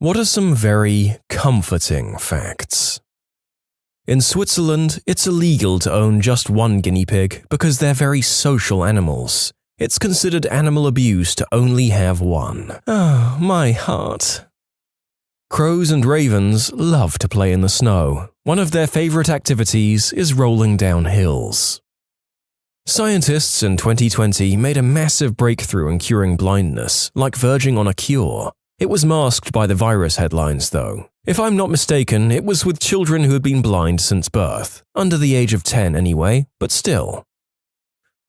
What are some very comforting facts? In Switzerland, it's illegal to own just one guinea pig because they're very social animals. It's considered animal abuse to only have one. Oh, my heart. Crows and ravens love to play in the snow. One of their favorite activities is rolling down hills. Scientists in 2020 made a massive breakthrough in curing blindness, like verging on a cure. It was masked by the virus headlines, though. If I'm not mistaken, it was with children who had been blind since birth, under the age of 10 anyway, but still.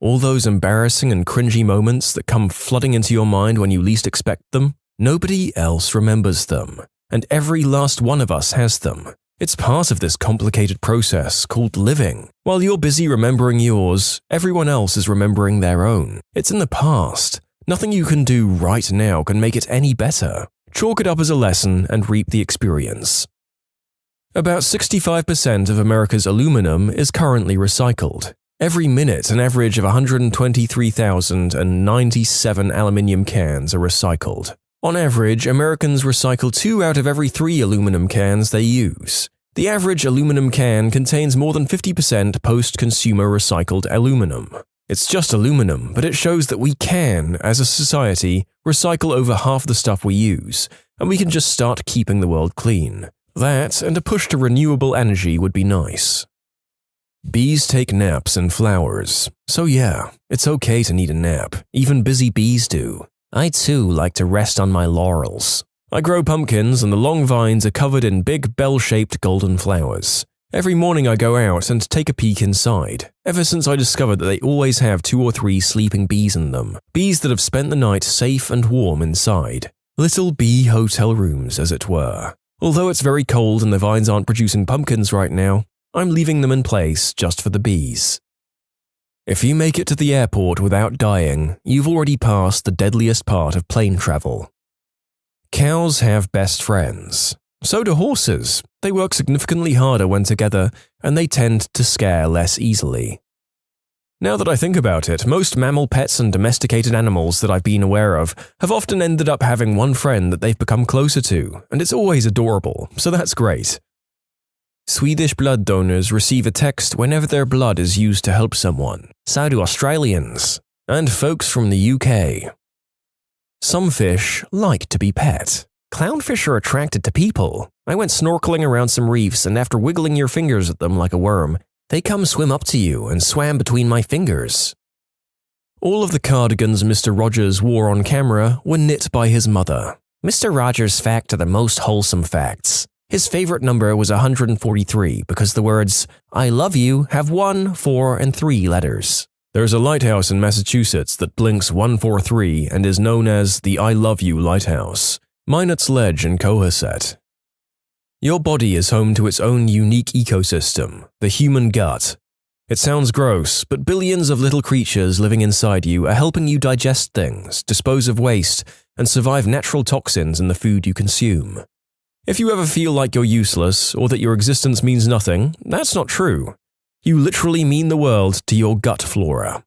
All those embarrassing and cringy moments that come flooding into your mind when you least expect them, nobody else remembers them, and every last one of us has them. It's part of this complicated process called living. While you're busy remembering yours, everyone else is remembering their own. It's in the past. Nothing you can do right now can make it any better. Chalk it up as a lesson and reap the experience. About 65% of America's aluminum is currently recycled. Every minute, an average of 123,097 aluminium cans are recycled. On average, Americans recycle 2 out of every 3 aluminum cans they use. The average aluminum can contains more than 50% post-consumer recycled aluminum. It's just aluminum, but it shows that we can, as a society, recycle over half the stuff we use, and we can just start keeping the world clean. That, and a push to renewable energy would be nice. Bees take naps in flowers. So yeah, it's okay to need a nap. Even busy bees do. I too like to rest on my laurels. I grow pumpkins and the long vines are covered in big bell-shaped golden flowers. Every morning I go out and take a peek inside, ever since I discovered that they always have 2 or 3 sleeping bees in them, bees that have spent the night safe and warm inside. Little bee hotel rooms, as it were. Although it's very cold and the vines aren't producing pumpkins right now, I'm leaving them in place just for the bees. If you make it to the airport without dying, you've already passed the deadliest part of plane travel. Cows have best friends. So do horses. They work significantly harder when together, and they tend to scare less easily. Now that I think about it, most mammal pets and domesticated animals that I've been aware of have often ended up having one friend that they've become closer to, and it's always adorable, so that's great. Swedish blood donors receive a text whenever their blood is used to help someone. So do Australians, and folks from the UK. Some fish like to be pet. Clownfish are attracted to people. I went snorkeling around some reefs, and after wiggling your fingers at them like a worm, they come swim up to you and swam between my fingers. All of the cardigans Mr. Rogers wore on camera were knit by his mother. Mr. Rogers' facts are the most wholesome facts. His favorite number was 143 because the words, "I love you" have 1, 4, and 3 letters. There's a lighthouse in Massachusetts that blinks 143 and is known as the I Love You Lighthouse. Minot's Ledge in Cohasset. Your body is home to its own unique ecosystem, the human gut. It sounds gross, but billions of little creatures living inside you are helping you digest things, dispose of waste, and survive natural toxins in the food you consume. If you ever feel like you're useless or that your existence means nothing, that's not true. You literally mean the world to your gut flora.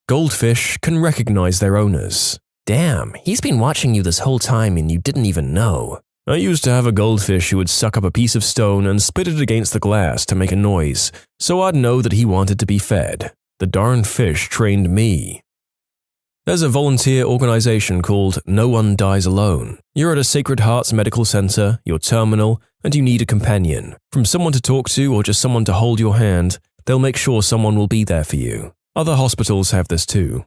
Goldfish can recognize their owners. Damn, he's been watching you this whole time and you didn't even know. I used to have a goldfish who would suck up a piece of stone and spit it against the glass to make a noise, so I'd know that he wanted to be fed. The darn fish trained me. There's a volunteer organization called No One Dies Alone. You're at a Sacred Hearts medical center, you're terminal, and you need a companion. From someone to talk to or just someone to hold your hand, they'll make sure someone will be there for you. Other hospitals have this too.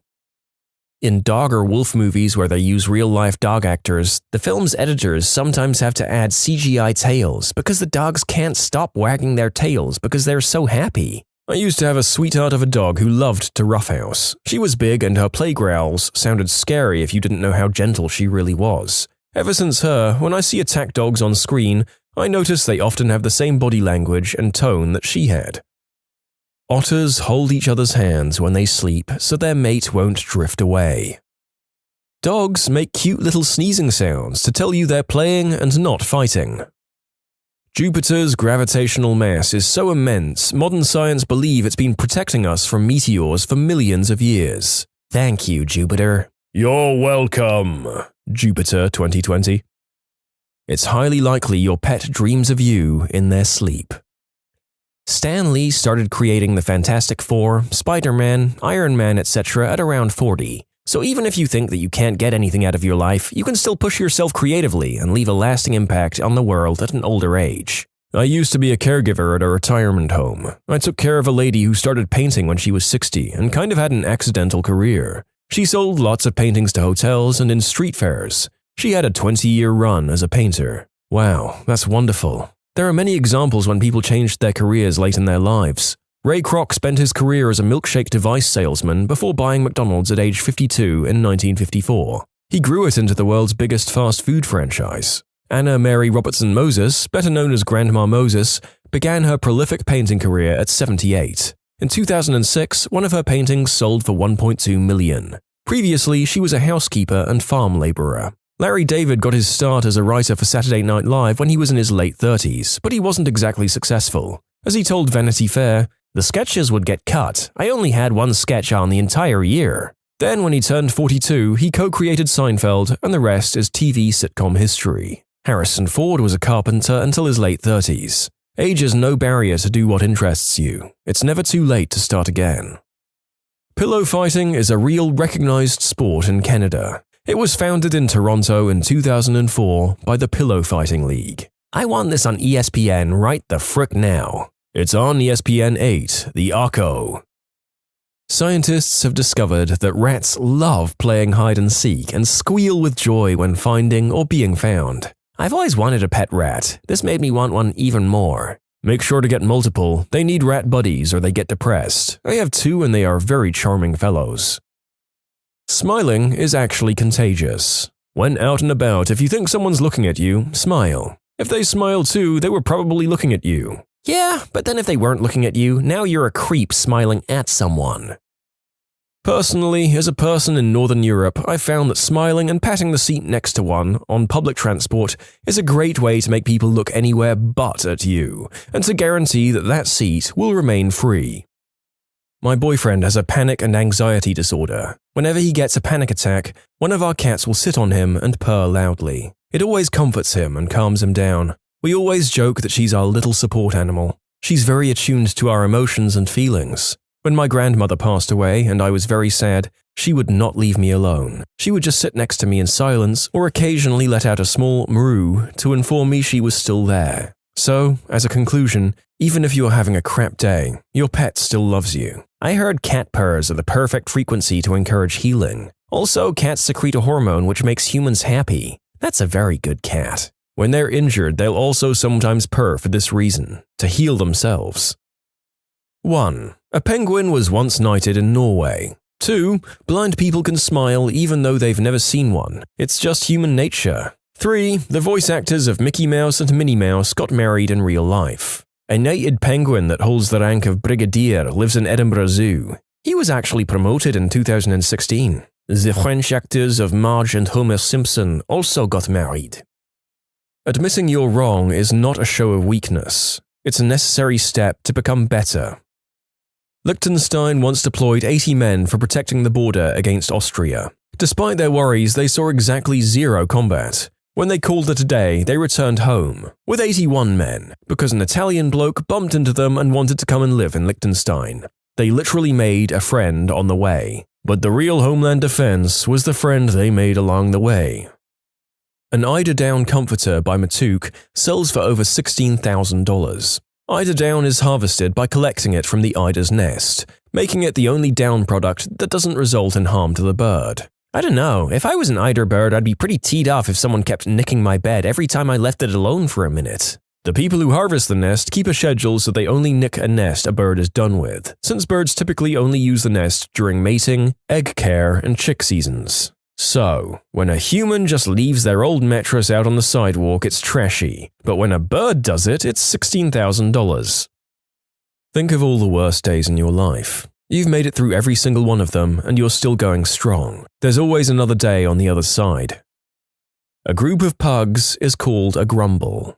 In dog or wolf movies where they use real-life dog actors, the film's editors sometimes have to add CGI tails because the dogs can't stop wagging their tails because they're so happy. I used to have a sweetheart of a dog who loved to roughhouse. She was big and her play growls sounded scary if you didn't know how gentle she really was. Ever since her, when I see attack dogs on screen, I notice they often have the same body language and tone that she had. Otters hold each other's hands when they sleep so their mate won't drift away. Dogs make cute little sneezing sounds to tell you they're playing and not fighting. Jupiter's gravitational mass is so immense, modern science believe it's been protecting us from meteors for millions of years. Thank you, Jupiter. You're welcome, Jupiter 2020. It's highly likely your pet dreams of you in their sleep. Stan Lee started creating the Fantastic Four, Spider-Man, Iron Man, etc. at around 40. So even if you think that you can't get anything out of your life, you can still push yourself creatively and leave a lasting impact on the world at an older age. I used to be a caregiver at a retirement home. I took care of a lady who started painting when she was 60 and kind of had an accidental career. She sold lots of paintings to hotels and in street fairs. She had a 20-year run as a painter. Wow, that's wonderful. There are many examples when people changed their careers late in their lives. Ray Kroc spent his career as a milkshake device salesman before buying McDonald's at age 52 in 1954. He grew it into the world's biggest fast food franchise. Anna Mary Robertson Moses, better known as Grandma Moses, began her prolific painting career at 78. In 2006, one of her paintings sold for $1.2 million. Previously, she was a housekeeper and farm laborer. Larry David got his start as a writer for Saturday Night Live when he was in his late 30s, but he wasn't exactly successful. As he told Vanity Fair, "The sketches would get cut. I only had one sketch on the entire year." Then when he turned 42, he co-created Seinfeld, and the rest is TV sitcom history. Harrison Ford was a carpenter until his late 30s. Age is no barrier to do what interests you. It's never too late to start again. Pillow fighting is a real recognized sport in Canada. It was founded in Toronto in 2004 by the Pillow Fighting League. I want this on ESPN right the frick now. It's on ESPN 8, the Arco. Scientists have discovered that rats love playing hide and seek and squeal with joy when finding or being found. I've always wanted a pet rat. This made me want one even more. Make sure to get multiple. They need rat buddies or they get depressed. I have 2 and they are very charming fellows. Smiling is actually contagious. When out and about, if you think someone's looking at you, smile. If they smile too, they were probably looking at you. Yeah, but then if they weren't looking at you, now you're a creep smiling at someone. Personally, as a person in Northern Europe, I've found that smiling and patting the seat next to one on public transport is a great way to make people look anywhere but at you, and to guarantee that that seat will remain free. My boyfriend has a panic and anxiety disorder. Whenever he gets a panic attack, one of our cats will sit on him and purr loudly. It always comforts him and calms him down. We always joke that she's our little support animal. She's very attuned to our emotions and feelings. When my grandmother passed away and I was very sad, she would not leave me alone. She would just sit next to me in silence or occasionally let out a small meow to inform me she was still there. So, as a conclusion, even if you are having a crap day, your pet still loves you. I heard cat purrs are the perfect frequency to encourage healing. Also, cats secrete a hormone which makes humans happy. That's a very good cat. When they're injured, they'll also sometimes purr for this reason, to heal themselves. 1. A penguin was once knighted in Norway. 2. Blind people can smile even though they've never seen one. It's just human nature. 3. The voice actors of Mickey Mouse and Minnie Mouse got married in real life. A knighted penguin that holds the rank of brigadier lives in Edinburgh Zoo. He was actually promoted in 2016. The French actors of Marge and Homer Simpson also got married. Admitting you're wrong is not a show of weakness. It's a necessary step to become better. Liechtenstein once deployed 80 men for protecting the border against Austria. Despite their worries, they saw exactly 0 combat. When they called it a day, they returned home, with 81 men, because an Italian bloke bumped into them and wanted to come and live in Liechtenstein. They literally made a friend on the way. But the real Homeland Defense was the friend they made along the way. An eider down comforter by Matuk sells for over $16,000. Eider down is harvested by collecting it from the eider's nest, making it the only down product that doesn't result in harm to the bird. I don't know, if I was an eider bird, I'd be pretty teed off if someone kept nicking my bed every time I left it alone for a minute. The people who harvest the nest keep a schedule so they only nick a nest a bird is done with, since birds typically only use the nest during mating, egg care, and chick seasons. So, when a human just leaves their old mattress out on the sidewalk, it's trashy, but when a bird does it, it's $16,000. Think of all the worst days in your life. You've made it through every single one of them, and you're still going strong. There's always another day on the other side. A group of pugs is called a grumble.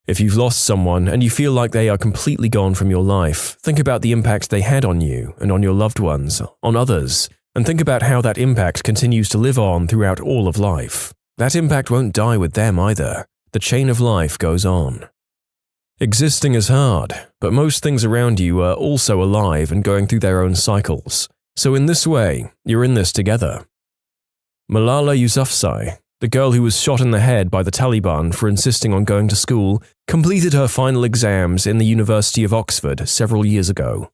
If you've lost someone and you feel like they are completely gone from your life, think about the impact they had on you and on your loved ones, on others, and think about how that impact continues to live on throughout all of life. that impact won't die with them either. The chain of life goes on. Existing is hard, but most things around you are also alive and going through their own cycles. So in this way, you're in this together. Malala Yousafzai, the girl who was shot in the head by the Taliban for insisting on going to school, completed her final exams in the University of Oxford several years ago.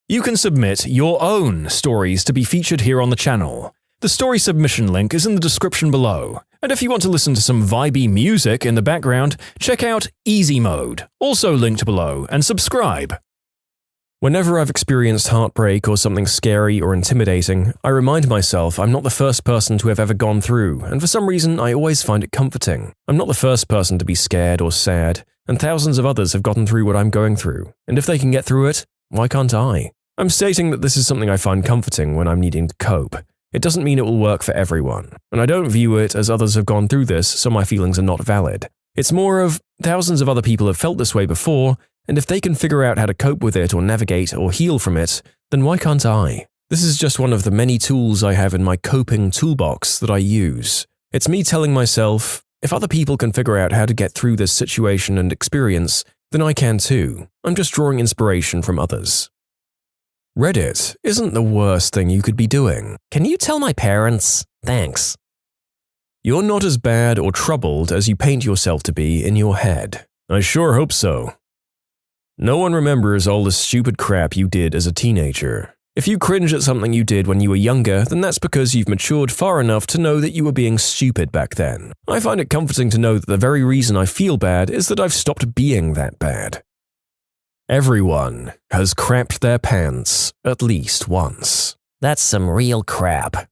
You can submit your own stories to be featured here on the channel. The story submission link is in the description below. And if you want to listen to some vibey music in the background, check out Easy Mode, also linked below, and subscribe. Whenever I've experienced heartbreak or something scary or intimidating, I remind myself I'm not the first person to have ever gone through, and for some reason I always find it comforting. I'm not the first person to be scared or sad, and thousands of others have gotten through what I'm going through, and if they can get through it, why can't I? I'm stating that this is something I find comforting when I'm needing to cope. It doesn't mean it will work for everyone, and I don't view it as others have gone through this, so my feelings are not valid. It's more of thousands of other people have felt this way before, and if they can figure out how to cope with it or navigate or heal from it, then why can't I? This is just one of the many tools I have in my coping toolbox that I use. It's me telling myself, if other people can figure out how to get through this situation and experience, then I can too. I'm just drawing inspiration from others. Reddit isn't the worst thing you could be doing. Can you tell my parents? Thanks. You're not as bad or troubled as you paint yourself to be in your head. I sure hope so. No one remembers all the stupid crap you did as a teenager. If you cringe at something you did when you were younger, then that's because you've matured far enough to know that you were being stupid back then. I find it comforting to know that the very reason I feel bad is that I've stopped being that bad. Everyone has crapped their pants at least once. That's some real crap.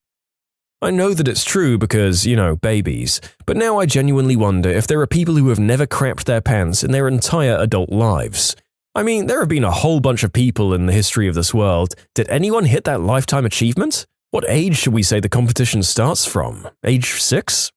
I know that it's true because, babies, but now I genuinely wonder if there are people who have never crapped their pants in their entire adult lives. I mean, there have been a whole bunch of people in the history of this world. Did anyone hit that lifetime achievement? What age should we say the competition starts from? Age 6?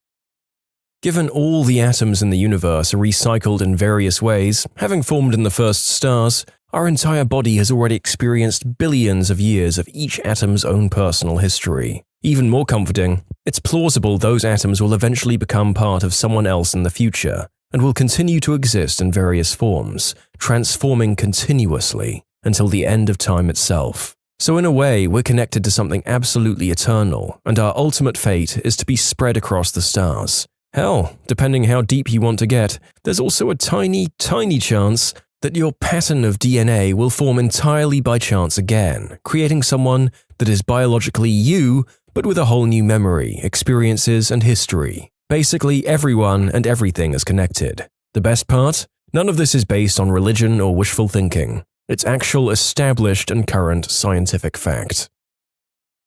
Given all the atoms in the universe are recycled in various ways, having formed in the first stars, our entire body has already experienced billions of years of each atom's own personal history. Even more comforting, it's plausible those atoms will eventually become part of someone else in the future, and will continue to exist in various forms, transforming continuously until the end of time itself. So in a way, we're connected to something absolutely eternal, and our ultimate fate is to be spread across the stars. Hell, depending how deep you want to get, there's also a tiny, tiny chance that your pattern of DNA will form entirely by chance again, creating someone that is biologically you, but with a whole new memory, experiences, and history. Basically, everyone and everything is connected. The best part? None of this is based on religion or wishful thinking. It's actual established and current scientific fact.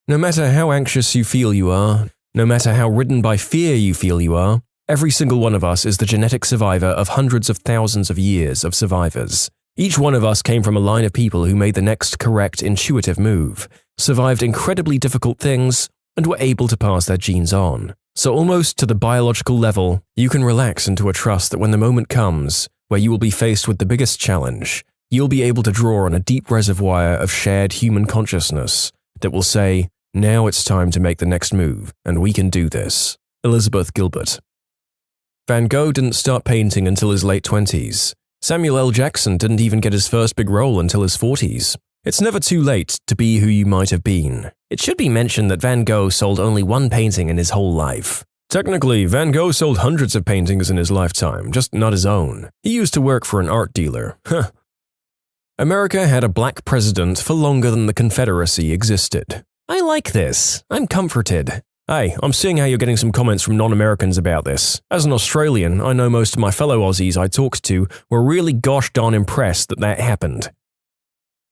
No matter how anxious you feel you are, no matter how ridden by fear you feel you are, every single one of us is the genetic survivor of hundreds of thousands of years of survivors. Each one of us came from a line of people who made the next correct intuitive move, survived incredibly difficult things, and were able to pass their genes on. So almost to the biological level, you can relax into a trust that when the moment comes, where you will be faced with the biggest challenge, you'll be able to draw on a deep reservoir of shared human consciousness that will say, now it's time to make the next move, and we can do this. Elizabeth Gilbert. Van Gogh didn't start painting until his late 20s. Samuel L. Jackson didn't even get his first big role until his 40s. It's never too late to be who you might have been. It should be mentioned that Van Gogh sold only one painting in his whole life. Technically, Van Gogh sold hundreds of paintings in his lifetime, just not his own. He used to work for an art dealer. America had a black president for longer than the Confederacy existed. I like this. I'm comforted. Hey, I'm seeing how you're getting some comments from non-Americans about this. As an Australian, I know most of my fellow Aussies I talked to were really gosh darn impressed that happened.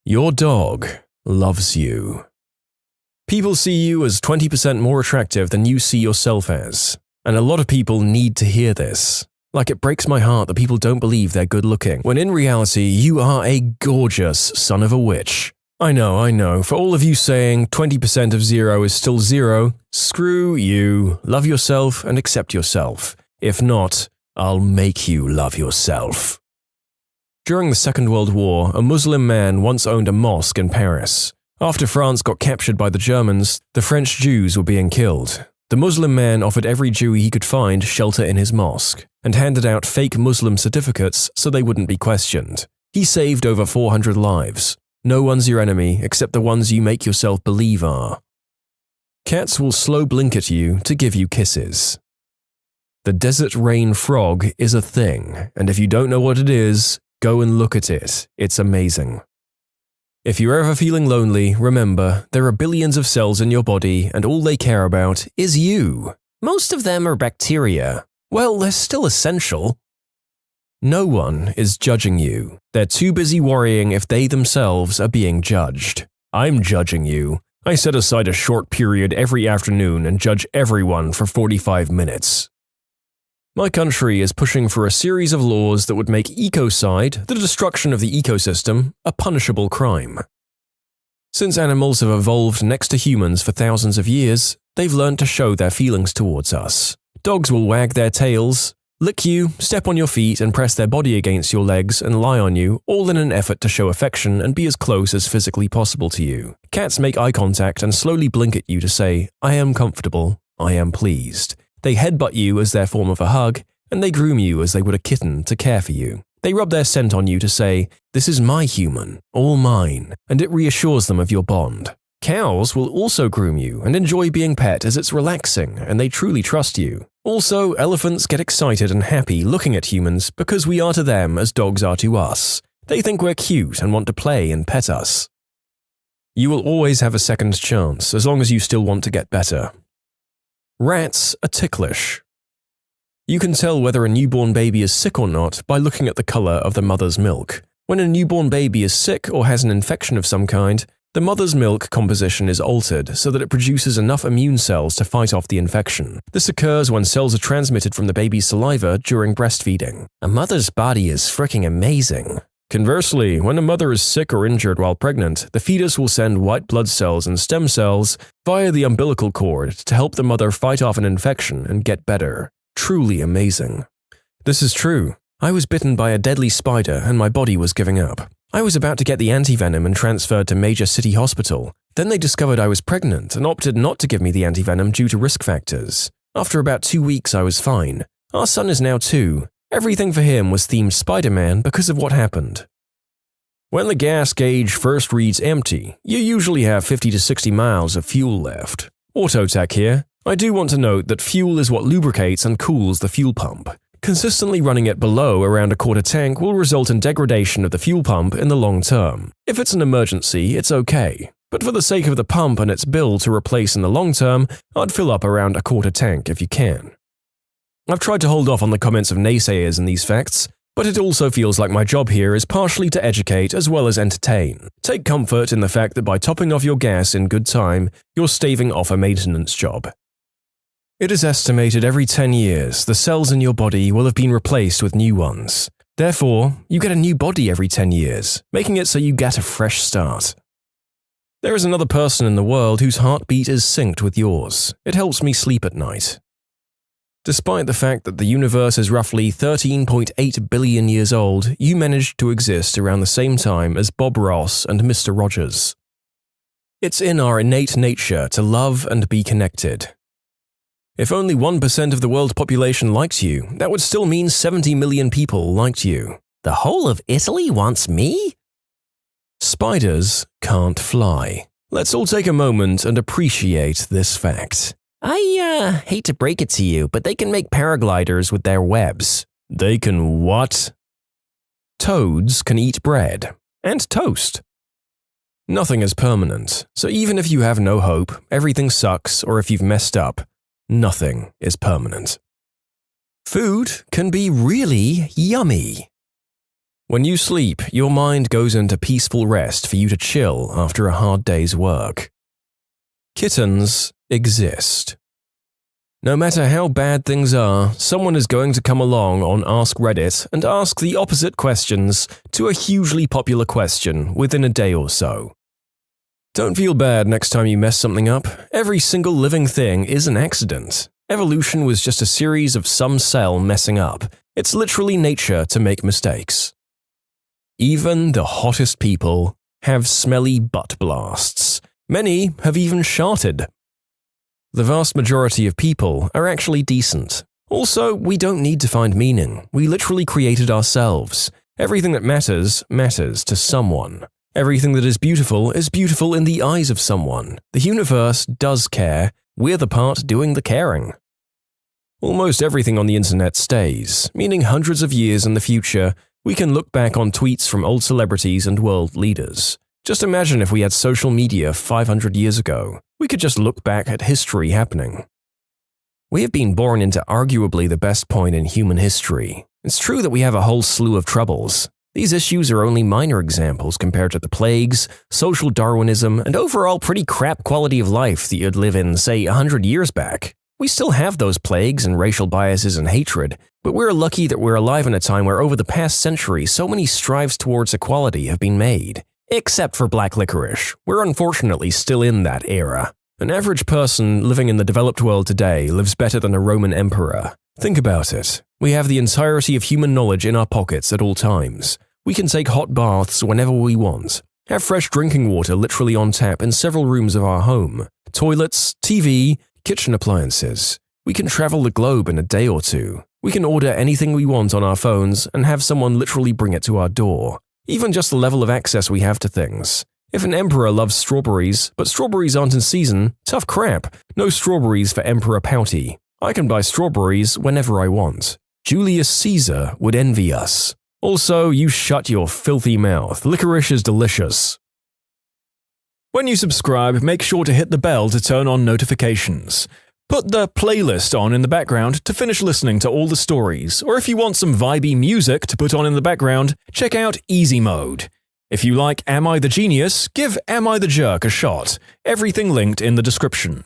Your dog loves you. People see you as 20% more attractive than you see yourself as. And a lot of people need to hear this. Like, it breaks my heart that people don't believe they're good looking, when in reality, you are a gorgeous son of a witch. I know, for all of you saying 20% of 0 is still 0, screw you. Love yourself and accept yourself. If not, I'll make you love yourself. During the Second World War, a Muslim man once owned a mosque in Paris. After France got captured by the Germans, the French Jews were being killed. The Muslim man offered every Jew he could find shelter in his mosque and handed out fake Muslim certificates so they wouldn't be questioned. He saved over 400 lives. No one's your enemy except the ones you make yourself believe are. Cats will slow blink at you to give you kisses. The desert rain frog is a thing, and if you don't know what it is, go and look at it. It's amazing. If you're ever feeling lonely, remember, there are billions of cells in your body and all they care about is you. Most of them are bacteria. Well, they're still essential. No one is judging you. They're too busy worrying if they themselves are being judged. I'm judging you. I set aside a short period every afternoon and judge everyone for 45 minutes. My country is pushing for a series of laws that would make ecocide, the destruction of the ecosystem, a punishable crime. Since animals have evolved next to humans for thousands of years, they've learned to show their feelings towards us. Dogs will wag their tails, lick you, step on your feet and press their body against your legs and lie on you, all in an effort to show affection and be as close as physically possible to you. Cats make eye contact and slowly blink at you to say, I am comfortable, I am pleased. They headbutt you as their form of a hug, and they groom you as they would a kitten to care for you. They rub their scent on you to say, this is my human, all mine, and it reassures them of your bond. Cows will also groom you and enjoy being pet as it's relaxing and they truly trust you. Also, elephants get excited and happy looking at humans because we are to them as dogs are to us. They think we're cute and want to play and pet us. You will always have a second chance as long as you still want to get better. Rats are ticklish. You can tell whether a newborn baby is sick or not by looking at the color of the mother's milk. When a newborn baby is sick or has an infection of some kind, the mother's milk composition is altered so that it produces enough immune cells to fight off the infection. This occurs when cells are transmitted from the baby's saliva during breastfeeding. A mother's body is freaking amazing. Conversely, when a mother is sick or injured while pregnant, the fetus will send white blood cells and stem cells via the umbilical cord to help the mother fight off an infection and get better. Truly amazing. This is true. I was bitten by a deadly spider and my body was giving up. I was about to get the antivenom and transferred to major city hospital. Then they discovered I was pregnant and opted not to give me the antivenom due to risk factors. After about 2 weeks, I was fine. Our son is now 2. Everything for him was themed Spider-Man because of what happened. When the gas gauge first reads empty, you usually have 50 to 60 miles of fuel left. Autotech here. I do want to note that fuel is what lubricates and cools the fuel pump. Consistently running it below around a quarter tank will result in degradation of the fuel pump in the long term. If it's an emergency, it's okay. But for the sake of the pump and its bill to replace in the long term, I'd fill up around a quarter tank if you can. I've tried to hold off on the comments of naysayers in these facts, but it also feels like my job here is partially to educate as well as entertain. Take comfort in the fact that by topping off your gas in good time, you're staving off a maintenance job. It is estimated every 10 years the cells in your body will have been replaced with new ones. Therefore, you get a new body every 10 years, making it so you get a fresh start. There is another person in the world whose heartbeat is synced with yours. It helps me sleep at night. Despite the fact that the universe is roughly 13.8 billion years old, you managed to exist around the same time as Bob Ross and Mr. Rogers. It's in our innate nature to love and be connected. If only 1% of the world's population likes you, that would still mean 70 million people liked you. The whole of Italy wants me? Spiders can't fly. Let's all take a moment and appreciate this fact. I hate to break it to you, but they can make paragliders with their webs. They can what? Toads can eat bread and toast. Nothing is permanent, so even if you have no hope, everything sucks, or if you've messed up, nothing is permanent. Food can be really yummy. When you sleep, your mind goes into peaceful rest for you to chill after a hard day's work. Kittens exist. No matter how bad things are, someone is going to come along on Ask Reddit and ask the opposite questions to a hugely popular question within a day or so. Don't feel bad next time you mess something up. Every single living thing is an accident. Evolution was just a series of some cell messing up. It's literally nature to make mistakes. Even the hottest people have smelly butt blasts. Many have even sharted. The vast majority of people are actually decent. Also, we don't need to find meaning. We literally created ourselves. Everything that matters, matters to someone. Everything that is beautiful in the eyes of someone. The universe does care. We're the part doing the caring. Almost everything on the internet stays, meaning hundreds of years in the future, we can look back on tweets from old celebrities and world leaders. Just imagine if we had social media 500 years ago. We could just look back at history happening. We have been born into arguably the best point in human history. It's true that we have a whole slew of troubles. These issues are only minor examples compared to the plagues, social Darwinism, and overall pretty crap quality of life that you'd live in, say, 100 years back. We still have those plagues and racial biases and hatred, but we're lucky that we're alive in a time where over the past century so many strives towards equality have been made. Except for black licorice. We're unfortunately still in that era. An average person living in the developed world today lives better than a Roman emperor. Think about it. We have the entirety of human knowledge in our pockets at all times. We can take hot baths whenever we want. Have fresh drinking water literally on tap in several rooms of our home. Toilets, TV, kitchen appliances. We can travel the globe in a day or two. We can order anything we want on our phones and have someone literally bring it to our door. Even just the level of access we have to things. If an emperor loves strawberries, but strawberries aren't in season, tough crap. No strawberries for Emperor Pouty. I can buy strawberries whenever I want. Julius Caesar would envy us. Also, you shut your filthy mouth. Licorice is delicious. When you subscribe, make sure to hit the bell to turn on notifications. Put the playlist on in the background to finish listening to all the stories, or if you want some vibey music to put on in the background, check out Easy Mode. If you like Am I the Genius, give Am I the Jerk a shot. Everything linked in the description.